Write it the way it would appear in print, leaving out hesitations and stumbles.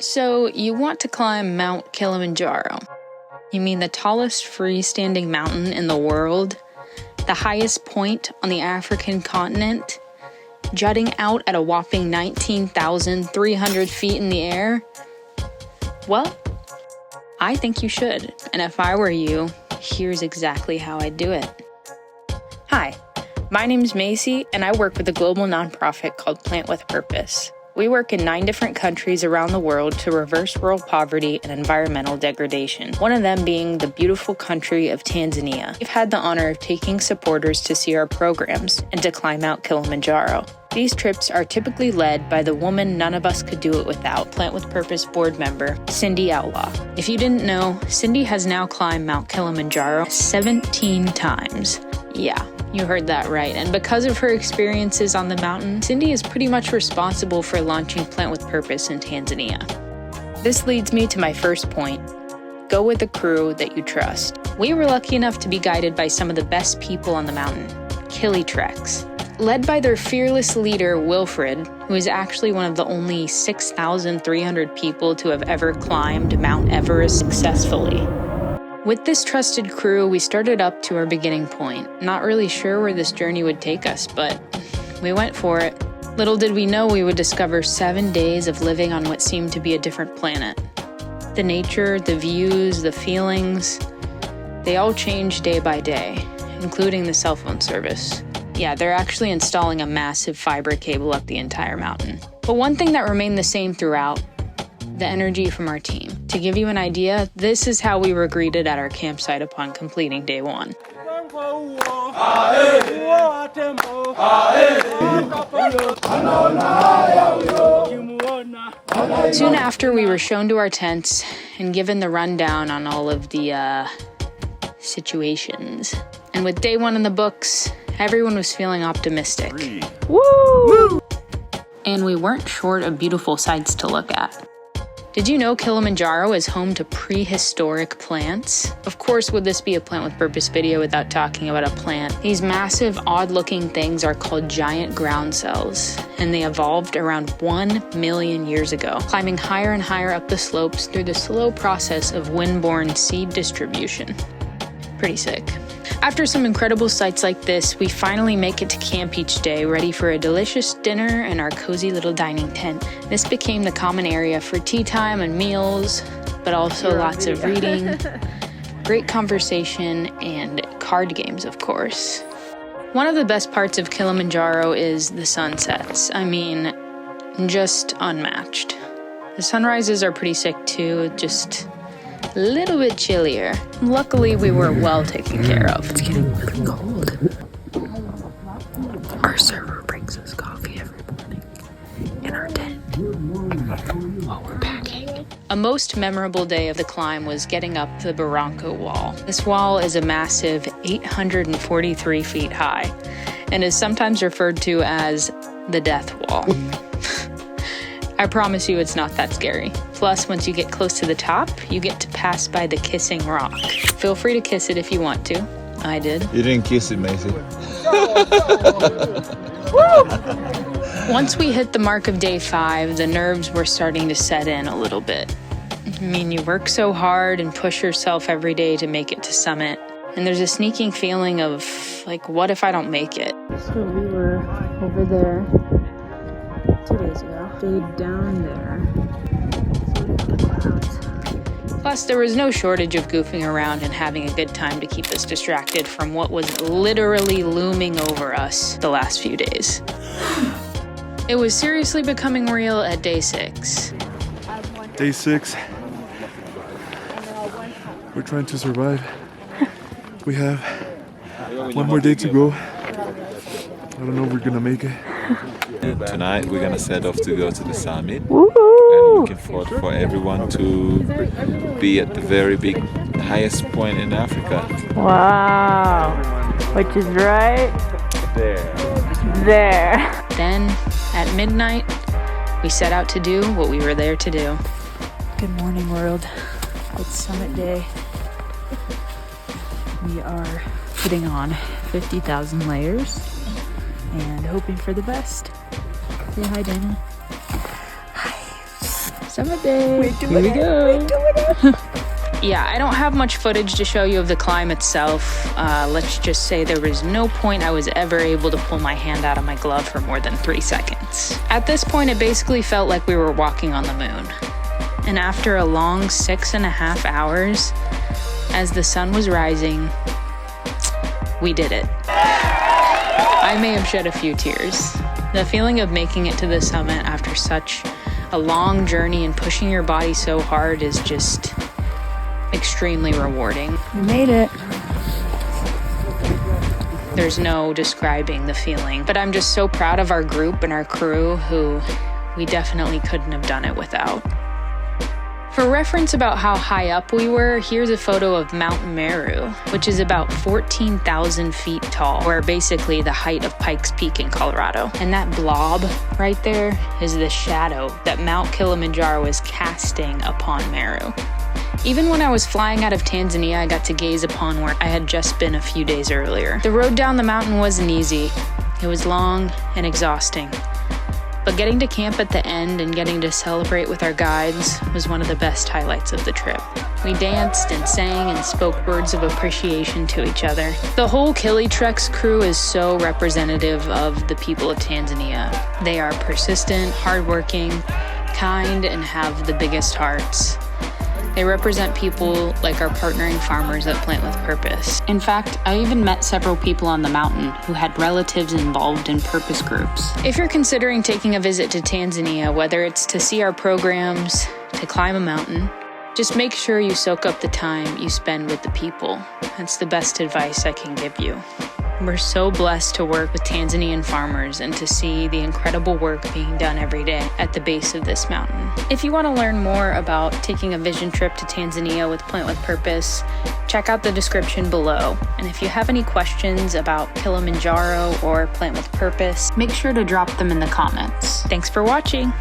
So, you want to climb Mount Kilimanjaro. You mean the tallest freestanding mountain in the world? The highest point on the African continent? Jutting out at a whopping 19,300 feet in the air? Well, I think you should. And if I were you, here's exactly how I'd do it. Hi, my name's Macy, and I work with a global nonprofit called Plant with Purpose. We work in 9 different countries around the world to reverse world poverty and environmental degradation, one of them being the beautiful country of Tanzania. We've had the honor of taking supporters to see our programs and to climb Mount Kilimanjaro. These trips are typically led by the woman none of us could do it without, Plant with Purpose board member, Cindy Outlaw. If you didn't know, Cindy has now climbed Mount Kilimanjaro 17 times. Yeah, you heard that right. And because of her experiences on the mountain, Cindy is pretty much responsible for launching Plant with Purpose in Tanzania. This leads me to my first point. Go with a crew that you trust. We were lucky enough to be guided by some of the best people on the mountain, Kili Treks. Led by their fearless leader, Wilfred, who is actually one of the only 6,300 people to have ever climbed Mount Everest successfully. With this trusted crew, we started up to our beginning point. Not really sure where this journey would take us, but we went for it. Little did we know we would discover 7 days of living on what seemed to be a different planet. The nature, the views, the feelings, they all changed day by day, including the cell phone service. Yeah, they're actually installing a massive fiber cable up the entire mountain. But one thing that remained the same throughout, the energy from our team. To give you an idea, this is how we were greeted at our campsite upon completing day 1. Soon after, we were shown to our tents and given the rundown on all of the situations. And with day 1 in the books, everyone was feeling optimistic. Woo! And we weren't short of beautiful sights to look at. Did you know Kilimanjaro is home to prehistoric plants? Of course, would this be a Plant with Purpose video without talking about a plant? These massive, odd-looking things are called giant ground cells, and they evolved around 1 million years ago, climbing higher and higher up the slopes through the slow process of wind-borne seed distribution. Pretty sick. After some incredible sights like this, we finally make it to camp each day, ready for a delicious dinner in our cozy little dining tent. This became the common area for tea time and meals, but also lots of reading, great conversation, and card games, of course. One of the best parts of Kilimanjaro is the sunsets. I mean, just unmatched. The sunrises are pretty sick too, just a little bit chillier. Luckily, we were well taken care of. It's getting really cold. Our server brings us coffee every morning in our tent while we're packing. A most memorable day of the climb was getting up the Barranco Wall. This wall is a massive 843 feet high and is sometimes referred to as the Death Wall. I promise you it's not that scary. Plus, once you get close to the top, you get to pass by the Kissing Rock. Feel free to kiss it if you want to. I did. You didn't kiss it, Macy. Once we hit the mark of day 5, the nerves were starting to set in a little bit. I mean, you work so hard and push yourself every day to make it to summit. And there's a sneaking feeling of, like, what if I don't make it? So we were over there 2 days ago. Stayed down there. Plus, there was no shortage of goofing around and having a good time to keep us distracted from what was literally looming over us the last few days. It was seriously becoming real at day 6. Day 6. We're trying to survive. We have 1 more day to go. I don't know if we're gonna make it. And tonight we're gonna set off to go to the summit. Woohoo! And looking forward for everyone to be at the very big, highest point in Africa. Wow! Which is right there. Then, at midnight, we set out to do what we were there to do. Good morning, world. It's summit day. We are putting on 50,000 layers and hoping for the best. Say hi, Dana. Hi. Summer day. Here we go. Yeah, I don't have much footage to show you of the climb itself. Let's just say there was no point I was ever able to pull my hand out of my glove for more than 3 seconds. At this point, it basically felt like we were walking on the moon. And after a long 6.5 hours, as the sun was rising, we did it. I may have shed a few tears. The feeling of making it to the summit after such a long journey and pushing your body so hard is just extremely rewarding. We made it. There's no describing the feeling, but I'm just so proud of our group and our crew who we definitely couldn't have done it without. For reference about how high up we were, here's a photo of Mount Meru, which is about 14,000 feet tall, or basically the height of Pikes Peak in Colorado. And that blob right there is the shadow that Mount Kilimanjaro is casting upon Meru. Even when I was flying out of Tanzania, I got to gaze upon where I had just been a few days earlier. The road down the mountain wasn't easy. It was long and exhausting. But getting to camp at the end and getting to celebrate with our guides was one of the best highlights of the trip. We danced and sang and spoke words of appreciation to each other. The whole Kilitrex crew is so representative of the people of Tanzania. They are persistent, hardworking, kind, and have the biggest hearts. They represent people like our partnering farmers at Plant with Purpose. In fact, I even met several people on the mountain who had relatives involved in purpose groups. If you're considering taking a visit to Tanzania, whether it's to see our programs, to climb a mountain, just make sure you soak up the time you spend with the people. That's the best advice I can give you. We're so blessed to work with Tanzanian farmers and to see the incredible work being done every day at the base of this mountain. If you want to learn more about taking a vision trip to Tanzania with Plant with Purpose, check out the description below. And if you have any questions about Kilimanjaro or Plant with Purpose, make sure to drop them in the comments. Thanks for watching.